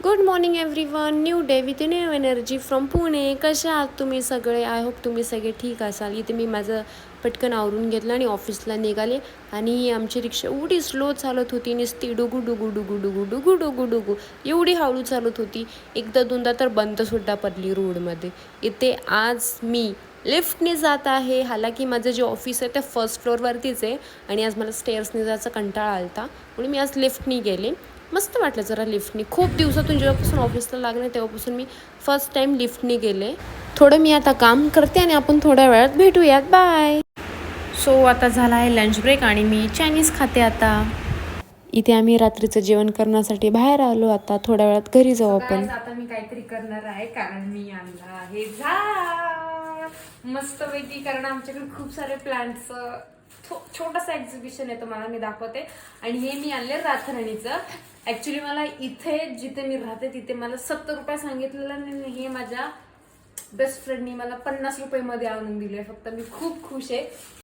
Good morning everyone. New day with new energy from Pune. कशा आहात तुम्ही सगळे? आय होप तुम्ही सगळे ठीक असाल. इथे मी माझं पटकन आवरून घेतलं आणि ऑफिसला निघाले आणि आमची रिक्षा एवढी स्लो चालत होती, नुसती डुगू डुगू डुगू डुगू डुगू डुगू डुगू एवढी हळू चालत होती. एकदा दोनदा तर बंदसुद्धा पडली रोडमध्ये. इथे आज मी लिफ्टने जात आहे. हालाकी माझं जे ऑफिस आहे ते फर्स्ट फ्लोअरवरतीच आहे आणि आज मला स्टेअर्सने जायचा कंटाळा आला होता, म्हणून मी आज लिफ्टने गेले. मस्त वाटलं जरा लिफ्टनी. खूप दिवसातून जेव्हापासून ऑफिसला लागले तेव्हापासून मी फर्स्ट टाईम लिफ्टनी गेले. थोडं मी आता काम करते आणि आपण थोड्या वेळात भेटूयात. बाय. सो आता झाला आहे लंच ब्रेक आणि मी चायनीज खाते आता. इथे आम्ही रात्रीचं जेवण करण्यासाठी बाहेर आलो. आता थोड्या वेळात घरी जाऊ आपण. आता मी काहीतरी करणार आहे कारण मी आणला आहे झाड मस्तपैकी, कारण आमच्याकडे खूप सारे प्लांट्स छोटासा एक्झिबिशन आहे, तुम्हाला मी दाखवते. आणि हे मी आणले रातराणीचं. ऍक्च्युली मला इथे जिथे मी राहते तिथे मला 70 रुपये सांगितलेलं आणि हे माझ्या बेस्ट फ्रेंडनी मला 50 रुपये मध्ये आणून दिले. फक्त मी खूप खुश आहे.